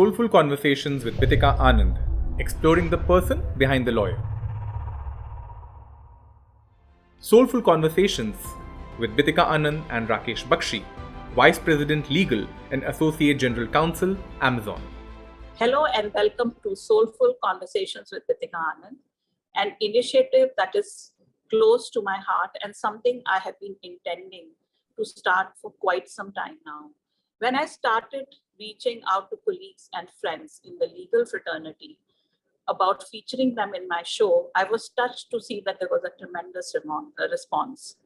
Soulful Conversations with Bitika Anand, exploring the person behind the lawyer. Soulful Conversations with Bitika Anand and Rakesh Bakshi, Vice President Legal and Associate General Counsel, Amazon. Hello and welcome to Soulful Conversations with Bitika Anand, an initiative that is close to my heart and something I have been intending to start for quite some time now. When I started reaching out to colleagues and friends in the legal fraternity about featuring them in my show, I was touched to see that there was a tremendous response.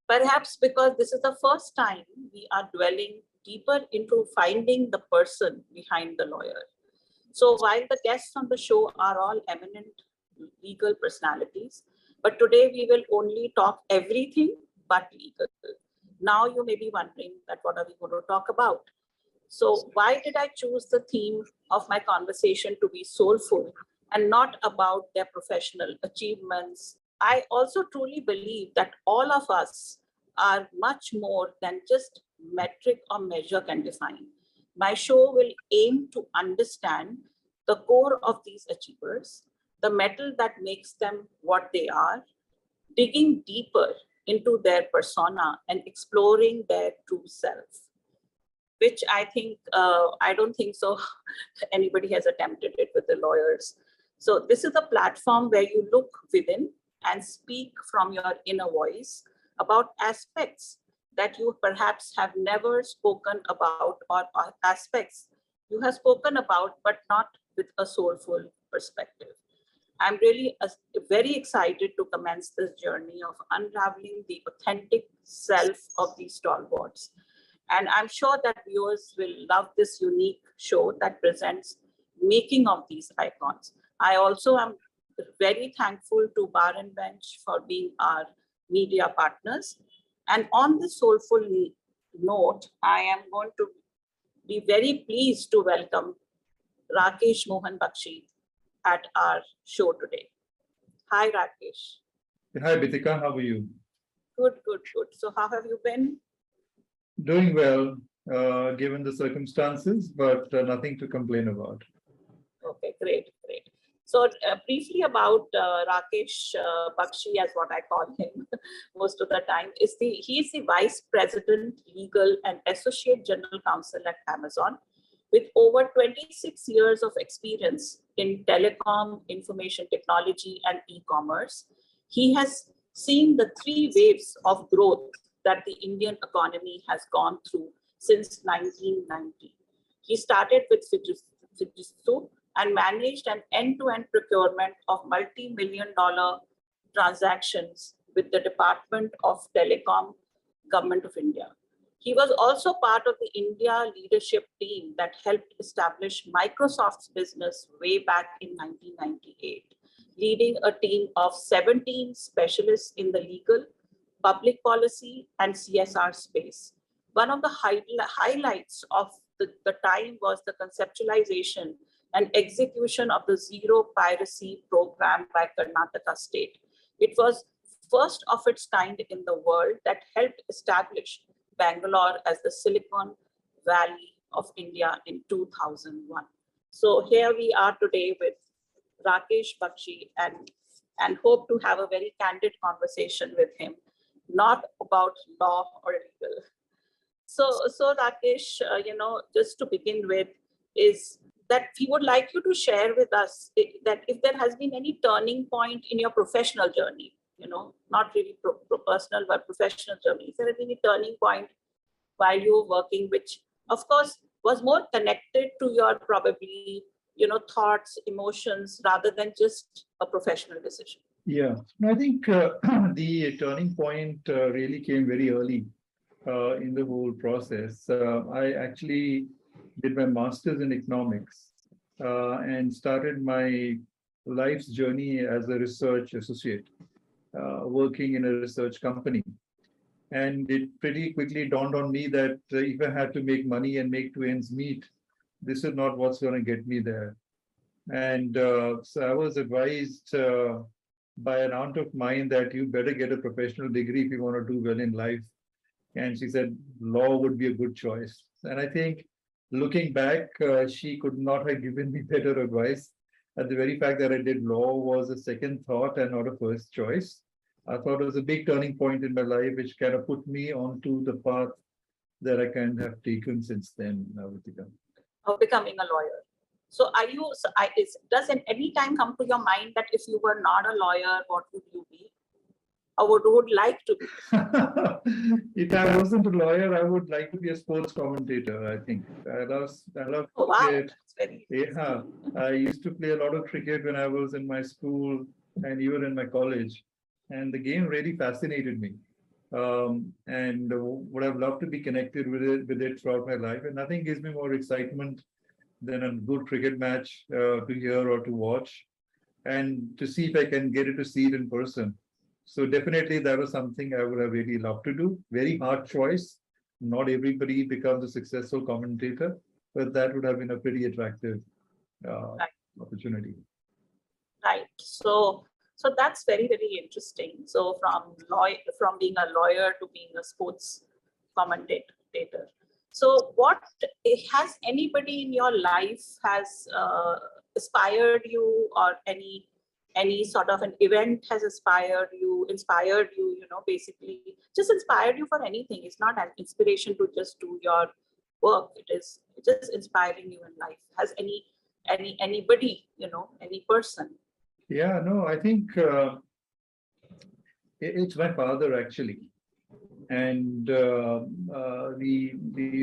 Perhaps because this is the first time we are dwelling deeper into finding the person behind the lawyer. So while the guests on the show are all eminent legal personalities, but today we will only talk everything but legal. Now you may be wondering that what are we going to talk about? So why did I choose the theme of my conversation to be soulful and not about their professional achievements? I also truly believe that all of us are much more than just metric or measure can define. My show will aim to understand the core of these achievers, the metal that makes them what they are, digging deeper into their persona and exploring their true self, which I don't think so anybody has attempted it with the lawyers. So this is a platform where you look within and speak from your inner voice about aspects that you perhaps have never spoken about, or aspects you have spoken about, but not with a soulful perspective. I'm really very excited to commence this journey of unraveling the authentic self of these stalwarts. And I'm sure that viewers will love this unique show that presents making of these icons. I also am very thankful to Bar and Bench for being our media partners. And on this soulful note, I am going to be very pleased to welcome Rakesh Mohan Bakshi at our show today. Hi, Rakesh. Hi, Bitika. How are you? Good. So how have you been? Doing well, given the circumstances, but nothing to complain about. Okay, great. So briefly about Rakesh Bakshi, as what I call him most of the time, he is the Vice President, Legal and Associate General Counsel at Amazon, with over 26 years of experience in telecom, information technology, and e-commerce. He has seen the three waves of growth that the Indian economy has gone through since 1990. He started with Fujitsu and managed an end-to-end procurement of multi-million-dollar transactions with the Department of Telecom, Government of India. He was also part of the India leadership team that helped establish Microsoft's business way back in 1998, leading a team of 17 specialists in the legal, public policy, and CSR space. One of the highlights of the time was the conceptualization and execution of the Zero Piracy program by Karnataka state. It was first of its kind in the world that helped establish Bangalore as the Silicon Valley of India in 2001. So here we are today with Rakesh Bakshi and hope to have a very candid conversation with him, not about law or legal. So Rakesh, just to begin with, is that we would like you to share with us that if there has been any turning point in your professional journey, not really personal, but professional journey. Is there any turning point while you were working, which of course was more connected to your probably, thoughts, emotions, rather than just a professional decision? Yeah, I think the turning point really came very early in the whole process. I actually did my master's in economics and started my life's journey as a research associate, working in a research company. And it pretty quickly dawned on me that if I had to make money and make two ends meet, this is not what's going to get me there. And so I was advised by an aunt of mine that you better get a professional degree if you want to do well in life. And she said law would be a good choice. And I think looking back, she could not have given me better advice. And the very fact that I did law was a second thought and not a first choice. I thought it was a big turning point in my life, which kind of put me onto the path that I kind of have taken since then, Vitika. Of becoming a lawyer. So are you, does at any time come to your mind that if you were not a lawyer, what would you be? Or would like to be? If I wasn't a lawyer, I would like to be a sports commentator, I think. I love Oh, wow, cricket. that's very Yeah, I used to play a lot of cricket when I was in my school and even in my college. And the game really fascinated me. And would have loved to be connected with it throughout my life. And nothing gives me more excitement than a good cricket match to hear or to watch and to see if I can get it to see it in person. So definitely that was something I would have really loved to do. Very hard choice. Not everybody becomes a successful commentator, but that would have been a pretty attractive right. opportunity. Right. So that's very, very interesting. So from being a lawyer to being a sports commentator. So what has anybody in your life has inspired you, or any sort of an event has inspired you, basically just inspired you for anything? It's not an inspiration to just do your work. It is just inspiring you in life. Has anybody, any person? Yeah, no, I think it's my father actually. And the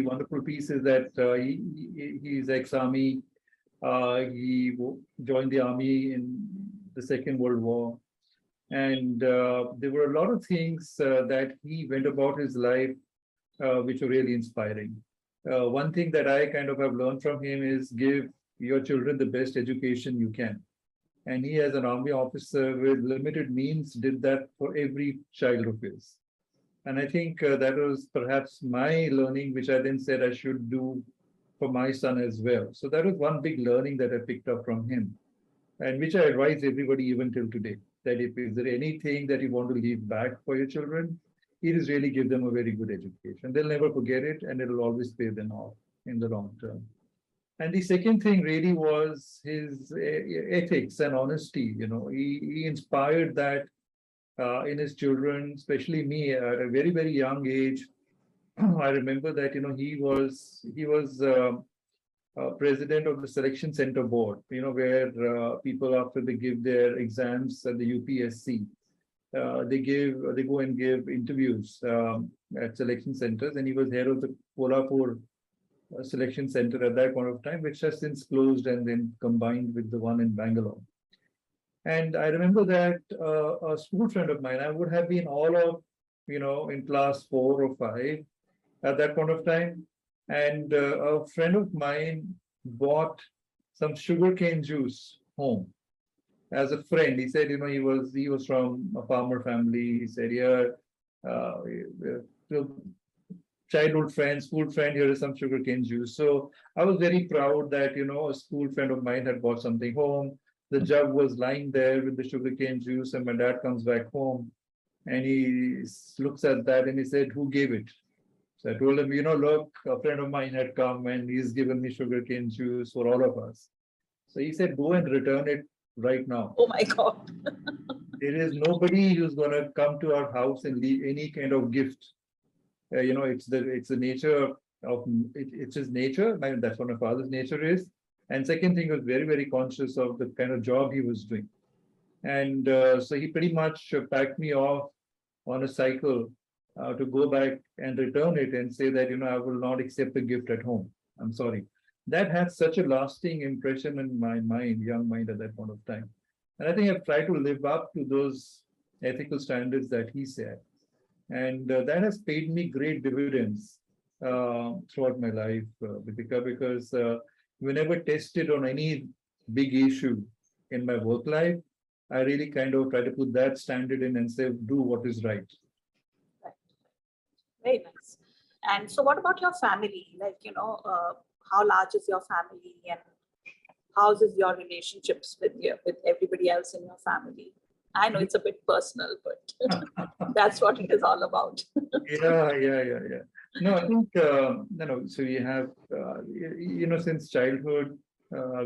wonderful piece is that he's ex-army. He joined the army in the Second World War. And there were a lot of things that he went about his life which were really inspiring. One thing that I kind of have learned from him is give your children the best education you can. And he, as an army officer with limited means, did that for every child of his. And I think that was perhaps my learning, which I then said I should do for my son as well. So that was one big learning that I picked up from him, and which I advise everybody even till today, that if is there anything that you want to leave back for your children, it is really give them a very good education. They'll never forget it, and it'll always pay them off in the long term. And the second thing really was his ethics and honesty. He inspired that in his children, especially me, at a very, very young age. I remember that he was president of the selection center board. Where people, after they give their exams at the UPSC, they go and give interviews at selection centers, and he was head of the Kolhapur selection center at that point of time, which has since closed and then combined with the one in Bangalore. And I remember that a school friend of mine, I would have been all of, in class 4 or 5 at that point of time. And a friend of mine bought some sugarcane juice home as a friend. He said, he was from a farmer family. He said, yeah, childhood friend, school friend, here is some sugarcane juice. So I was very proud that, a school friend of mine had bought something home. The jug was lying there with the sugarcane juice, and my dad comes back home and he looks at that and he said, "Who gave it?" So I told him, look, a friend of mine had come and he's given me sugarcane juice for all of us. So he said, "Go and return it right now." Oh my God. There is nobody who's going to come to our house and leave any kind of gift. It's the nature of it's his nature. I mean, that's what my father's nature is. And second thing, was very, very conscious of the kind of job he was doing. And so he pretty much packed me off on a cycle to go back and return it and say that, I will not accept the gift at home. I'm sorry. That had such a lasting impression in my mind, young mind at that point of time. And I think I've tried to live up to those ethical standards that he said. And that has paid me great dividends throughout my life, because whenever tested on any big issue in my work life, I really kind of try to put that standard in and say, do what is right. Right. Very nice. And so what about your family? Like, how large is your family, and how is your relationships with everybody else in your family? I know it's a bit personal, but that's what it is all about. Yeah. No, I think, so we have, since childhood,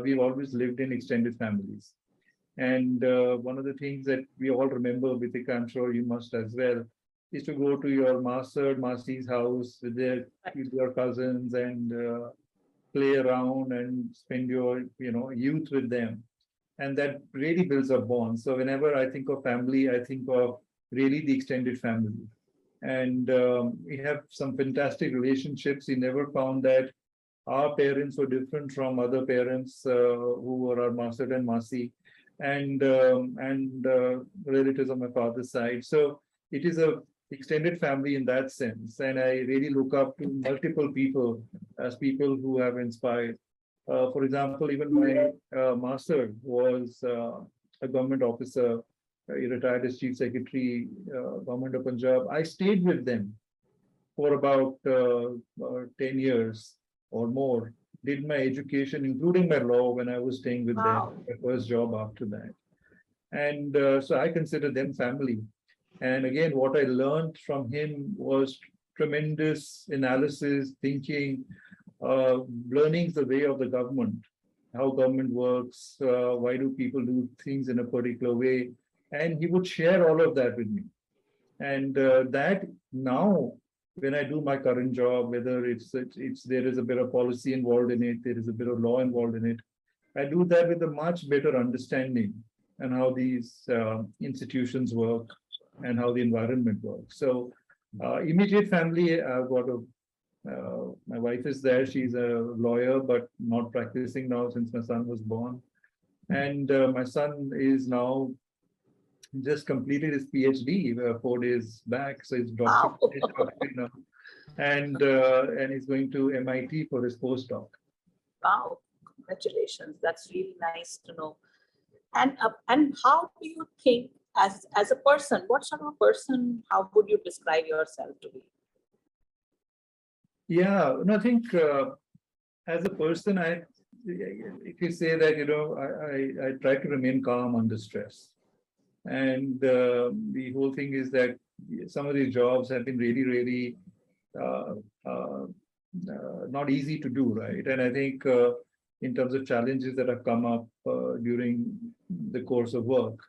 we've always lived in extended families. And one of the things that we all remember, Bitika, I'm sure you must as well, is to go to your master, Masi's house with your cousins and play around and spend your, youth with them. And that really builds a bond. So whenever I think of family, I think of really the extended family. And we have some fantastic relationships. We never found that our parents were different from other parents who were our master and masi and relatives on my father's side. So it is a extended family in that sense. And I really look up to multiple people as people who have inspired. For example, even my master was a government officer. He retired as chief secretary, government of Punjab. I stayed with them for about 10 years or more, did my education, including my law, when I was staying with Wow. them, my first job after that. And so I consider them family. And again, what I learned from him was tremendous analysis, thinking, learning the way of the government, how government works, why do people do things in a particular way. And he would share all of that with me. And that now, when I do my current job, whether it's there is a bit of policy involved in it, there is a bit of law involved in it, I do that with a much better understanding and how these institutions work and how the environment works. So immediate family, I've got my wife is there. She's a lawyer, but not practicing now since my son was born. And my son is now just completed his PhD 4 days back. So he's Wow. doctorate now. And he's going to MIT for his postdoc. Wow. Congratulations. That's really nice to know. And how do you think as a person, what sort of a person, how would you describe yourself to be? Yeah, no, I think as a person, if you say that, I try to remain calm under stress. And the whole thing is that some of these jobs have been really, really not easy to do, right? And I think in terms of challenges that have come up during the course of work,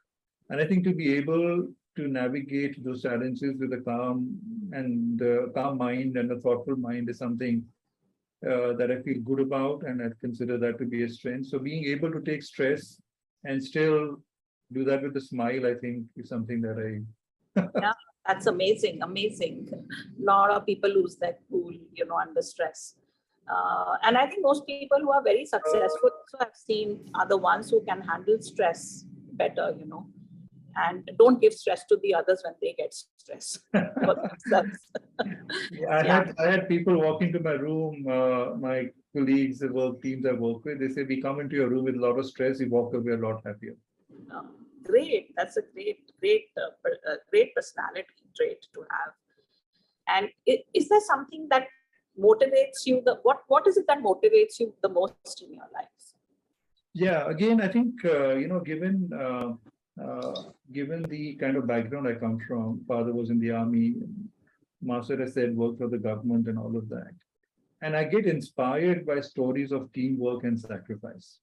and I think to be able to navigate those challenges with a calm mind and a thoughtful mind is something that I feel good about, and I consider that to be a strength. So being able to take stress and still do that with a smile, I think, is something that Yeah, that's amazing, amazing. A lot of people lose that cool, under stress. And I think most people who are very successful also I've seen are the ones who can handle stress better, and don't give stress to the others when they get stress. I had people walk into my room, my colleagues, the work teams I work with, they say, we come into your room with a lot of stress, we walk away a lot happier. Great. That's a great personality trait to have. And is there something that motivates you? What is it that motivates you the most in your life? Yeah, again, I think, given the kind of background I come from, father was in the army, master, as said, worked for the government and all of that. And I get inspired by stories of teamwork and sacrifice.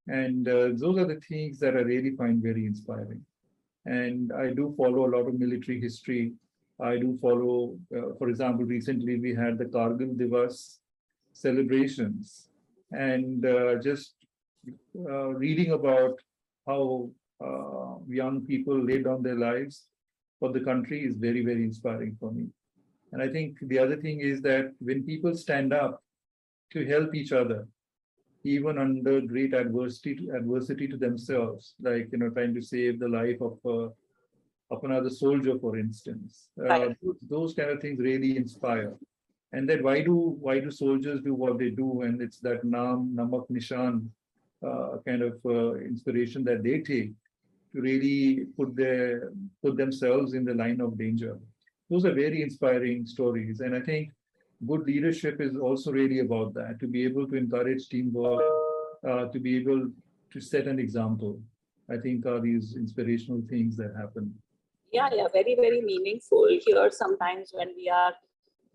And those are the things that I really find very inspiring. And I do follow a lot of military history. I do follow, for example, recently we had the Kargil Divas celebrations, and just reading about how young people laid down their lives for the country is very, very inspiring for me. And I think the other thing is that when people stand up to help each other, even under great adversity to themselves, like trying to save the life of another soldier, for instance, Right. those kind of things really inspire. And then why do soldiers do what they do? And it's that namak nishan kind of inspiration that they take to really put themselves in the line of danger. Those are very inspiring stories, and I think good leadership is also really about that, to be able to encourage teamwork, to be able to set an example. I think are these inspirational things that happen. Yeah, very, very meaningful here. Sometimes when we are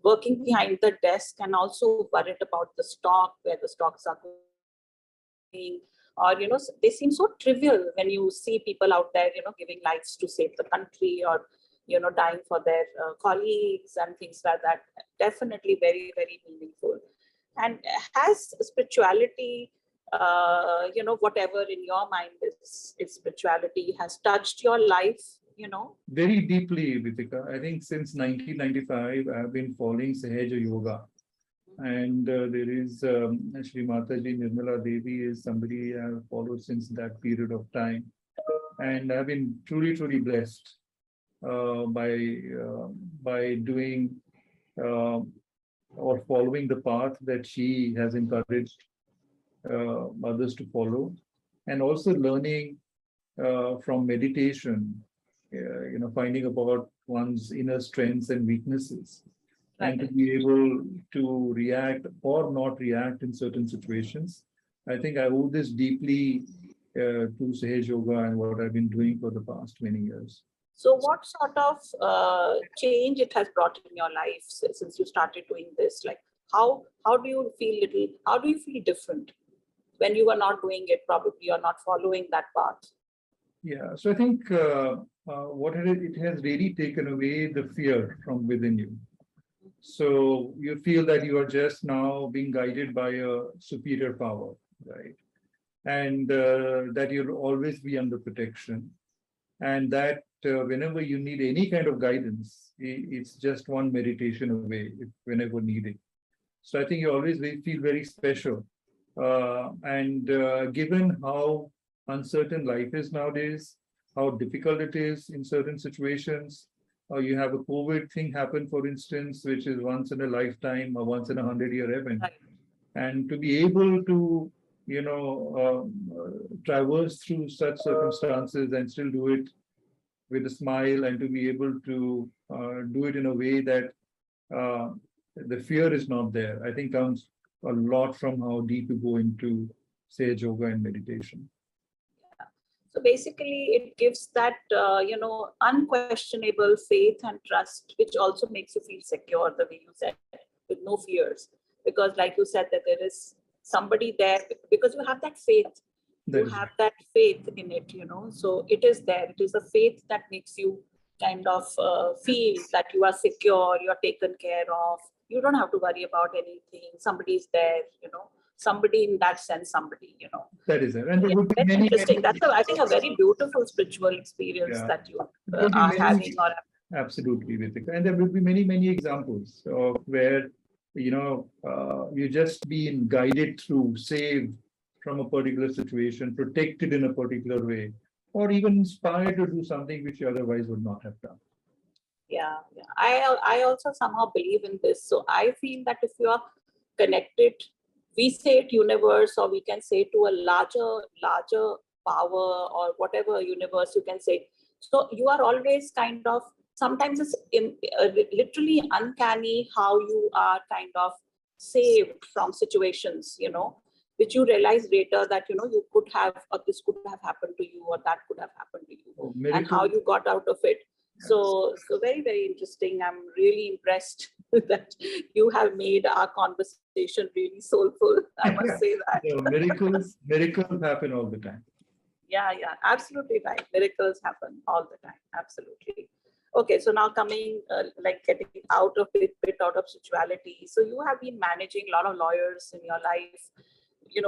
working behind the desk and also worried about the stock, where the stocks are going, or they seem so trivial when you see people out there giving lives to save the country, or dying for their colleagues and things like that. Definitely very, very meaningful. And has spirituality, whatever in your mind is spirituality, has touched your life? Very deeply, Vitika. I think since 1995, I've been following Sahaja Yoga. And there is Shri Mataji Nirmala Devi is somebody I've followed since that period of time. And I've been truly, truly blessed by doing or following the path that she has encouraged others to follow, and also learning from meditation, finding about one's inner strengths and weaknesses, and to be able to react or not react in certain situations. I think I owe this deeply to Sahaj Yoga and what I've been doing for the past many years. So what sort of change it has brought in your life since you started doing this? Like how do you feel different when you were not doing it? Probably you're not following that path. Yeah, so I think what it has really taken away the fear from within you. So you feel that you are just now being guided by a superior power, right? And that you'll always be under protection. And that whenever you need any kind of guidance, it's just one meditation away, whenever needed. So I think you always feel very special. And given how uncertain life is nowadays, how difficult it is in certain situations, you have a COVID thing happen, for instance, which is once in a lifetime or once in a 100-year event. And to be able to, traverse through such circumstances and still do it with a smile, and to be able to do it in a way that the fear is not there, I think comes a lot from how deep you go into Sage Yoga and meditation. So basically, it gives that, unquestionable faith and trust, which also makes you feel secure, the way you said, with no fears. Because like you said, that there is somebody there, because you have that faith. You have that faith in it, so it is there. It is a faith that makes you kind of feel that you are secure, you are taken care of. You don't have to worry about anything. Somebody is there, somebody in that sense, somebody, That is it. And there would be very many, interesting. That's, I think, a very beautiful spiritual experience that you are having. Absolutely, Vitika. And there will be many, many examples of where, you just being guided through, saved from a particular situation, protected in a particular way, or even inspired to do something which you otherwise would not have done. Yeah. I also somehow believe in this. So I feel that if you are connected, we say it universe, or we can say to a larger power, or whatever universe you can say. So you are always kind of, sometimes it's literally uncanny how you are kind of saved from situations, which you realize later that, you could have, or this could have happened to you, or that could have happened to you, and how you got out of it. Yes. So very, very interesting. I'm really impressed that you have made our conversation really soulful. I must say that. Miracles happen all the time. Yeah, absolutely right. Miracles happen all the time. Absolutely. Okay, so now coming, getting out of it, bit out of spirituality. So you have been managing a lot of lawyers in your life,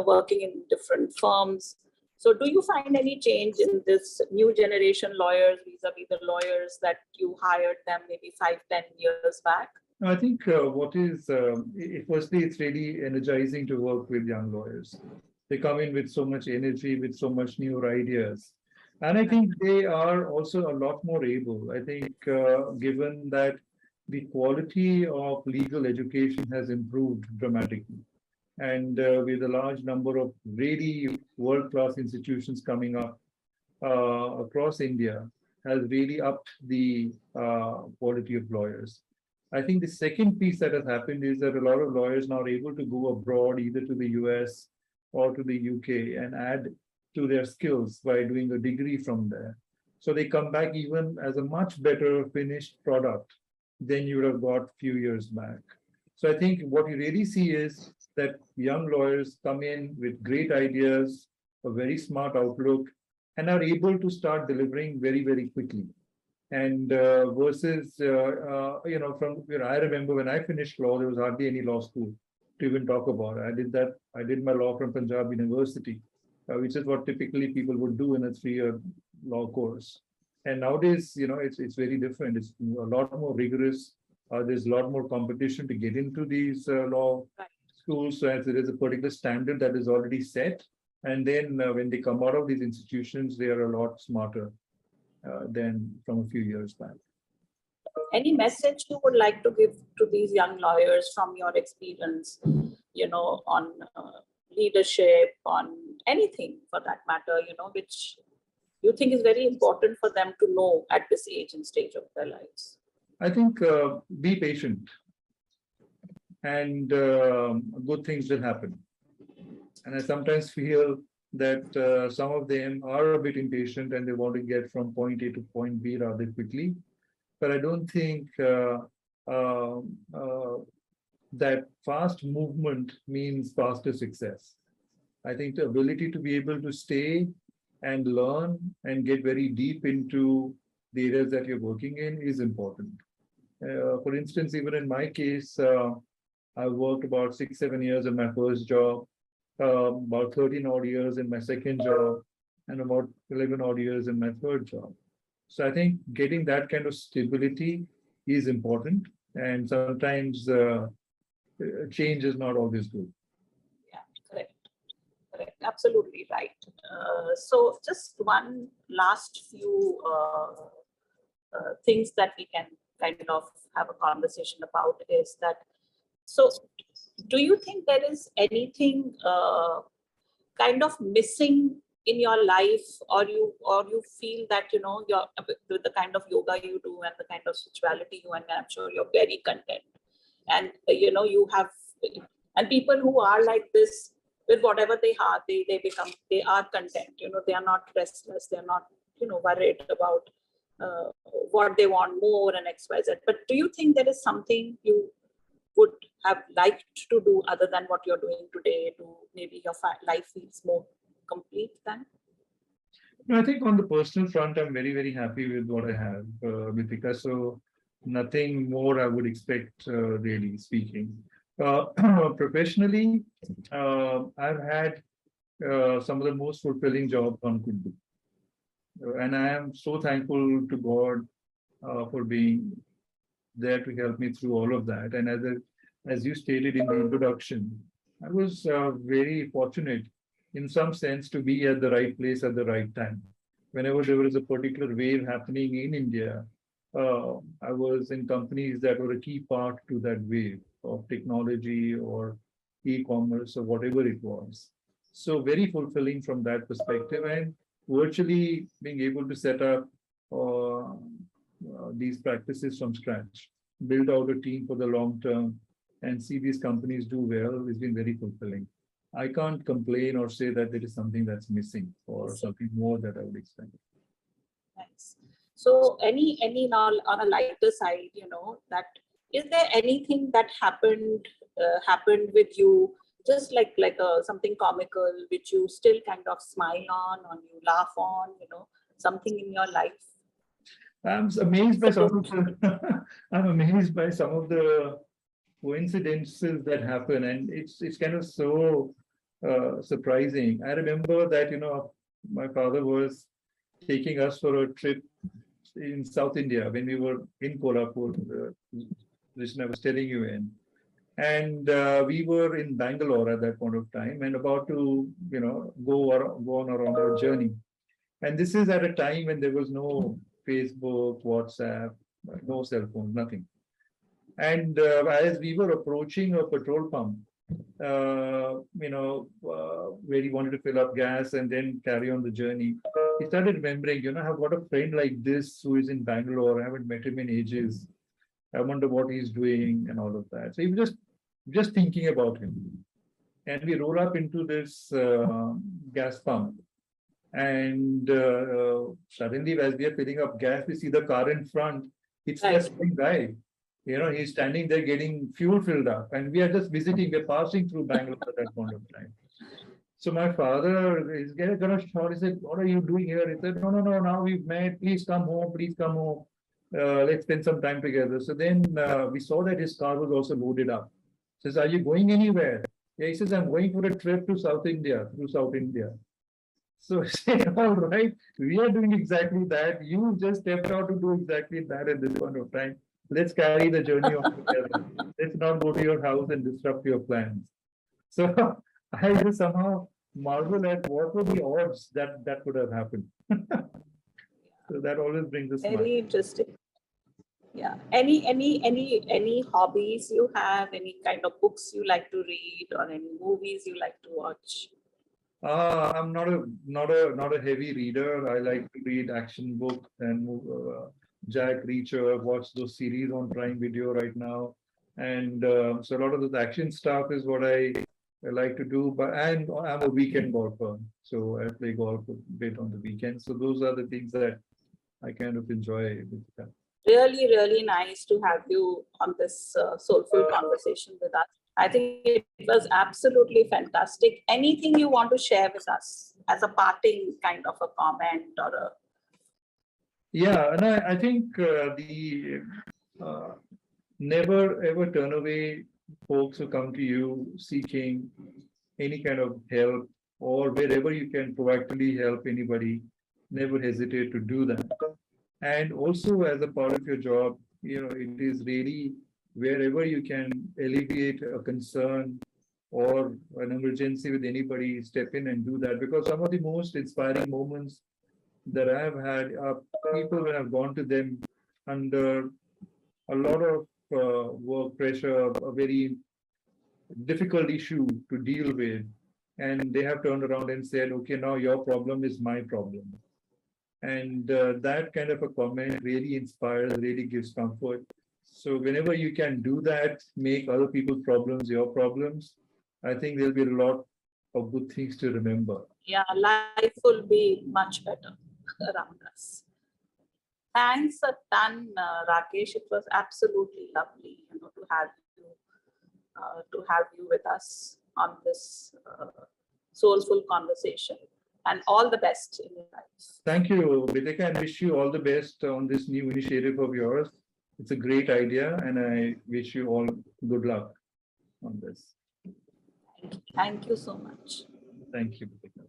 working in different firms. So do you find any change in this new generation lawyers vis-a-vis the lawyers that you hired them maybe 5-10 years back? I think firstly, it's really energizing to work with young lawyers. They come in with so much energy, with so much new ideas. And I think they are also a lot more able. I think given that the quality of legal education has improved dramatically. And with a large number of really world-class institutions coming up across India, has really upped the quality of lawyers. I think the second piece that has happened is that a lot of lawyers now are able to go abroad, either to the US or to the UK, and add to their skills by doing a degree from there. So they come back even as a much better finished product than you would have got a few years back. So I think what you really see is that young lawyers come in with great ideas, a very smart outlook, and are able to start delivering very, very quickly. And versus, I remember when I finished law, there was hardly any law school to even talk about. I did my law from Punjab University, which is what typically people would do in a 3-year law course. And nowadays, it's very different. It's a lot more rigorous. There's a lot more competition to get into these law schools. So as there is a particular standard that is already set. And then when they come out of these institutions, they are a lot smarter than from a few years back. Any message you would like to give to these young lawyers from your experience, on leadership, on anything for that matter, which you think is very important for them to know at this age and stage of their lives? I think be patient, and good things will happen. And I sometimes feel that some of them are a bit impatient and they want to get from point A to point B rather quickly. But I don't think that fast movement means faster success. I think the ability to be able to stay and learn and get very deep into the areas that you're working in is important. For instance, even in my case, I worked about 6-7 years in my first job, about 13 odd years in my second job, and about 11 odd years in my third job. So I think getting that kind of stability is important, and sometimes change is not always good. Yeah, correct, absolutely right. So just one last few things that we can kind of have a conversation about is that, so do you think there is anything kind of missing in your life, or you feel that you're with the kind of yoga you do and the kind of spirituality you, and I'm sure you're very content, and you have, and people who are like this with whatever they are, they are content, they are not restless, they're not worried about what they want more and XYZ. But do you think there is something you would have liked to do other than what you're doing today to maybe your life feels more complete then? No, I think on the personal front, I'm very, very happy with what I have, Mithika. So nothing more I would expect, really speaking. Professionally, I've had some of the most fulfilling jobs one could do. And I am so thankful to God for being there to help me through all of that. And as you stated in the introduction, I was very fortunate in some sense to be at the right place at the right time. Whenever there was a particular wave happening in India, I was in companies that were a key part to that wave of technology or e-commerce or whatever it was. So very fulfilling from that perspective, and virtually being able to set up these practices from scratch, build out a team for the long term, and see these companies do well has been very fulfilling. I can't complain or say that there is something that's missing or something more that I would expect. Nice. So any on a lighter side, that is there anything that happened with you, just like something comical, which you still kind of smile on you laugh on, something in your life? I'm amazed by some of the I'm amazed by some of the coincidences that happen, and it's kind of so surprising. I remember that my father was taking us for a trip in South India when we were in Kolhapur, the region I was telling you in, and we were in Bangalore at that point of time, and about to go on our journey. And this is at a time when there was no Facebook, WhatsApp, no cell phone, nothing. And as we were approaching a petrol pump, where he wanted to fill up gas and then carry on the journey, he started remembering, I've got a friend like this who is in Bangalore. I haven't met him in ages. I wonder what he's doing and all of that. So he was just thinking about him. And we roll up into this gas pump. And suddenly, as we are filling up gas, we see the car in front. It's that same guy. He's standing there getting fuel filled up, and we are just visiting, we're passing through Bangalore at that point of time. So my father is gonna shout. He said, "What are you doing here?" He said, "No, no, no. Now we've met. Please come home. Please come home. Let's spend some time together." So then we saw that his car was also loaded up. He says, "Are you going anywhere?" Yeah, he says, "I'm going for a trip to South India, through South India." So I said, "All right, we are doing exactly that. You just stepped out to do exactly that at this point of time. Let's carry the journey on together. Let's not go to your house and disrupt your plans." So I just somehow marvel at what were the odds that could have happened. So that always brings a smile. Very interesting. Yeah. Any hobbies you have? Any kind of books you like to read, or any movies you like to watch? I'm not a heavy reader. I like to read action books and Jack Reacher. I've watched those series on Prime Video right now, and so a lot of the action stuff is what I like to do. And I'm a weekend golfer, so I play golf a bit on the weekends. So those are the things that I kind of enjoy. Really, really nice to have you on this soulful conversation with us. I think it was absolutely fantastic. Anything you want to share with us as a parting kind of a comment or a... Yeah, and I think never ever turn away folks who come to you seeking any kind of help, or wherever you can proactively help anybody, never hesitate to do that. And also, as a part of your job, it is really wherever you can alleviate a concern or an emergency with anybody, step in and do that. Because some of the most inspiring moments that I have had are people when I've gone to them under a lot of work pressure, a very difficult issue to deal with, and they have turned around and said, "Okay, now your problem is my problem." And that kind of a comment really inspires, really gives comfort. So whenever you can do that, make other people's problems your problems, I think there'll be a lot of good things to remember. Yeah, life will be much better around us. Thanks a ton, Rakesh. It was absolutely lovely, to have you with us on this soulful conversation. And all the best in your life. Thank you, Vidika, and wish you all the best on this new initiative of yours. It's a great idea, and I wish you all good luck on this. Thank you so much. Thank you, Vidika.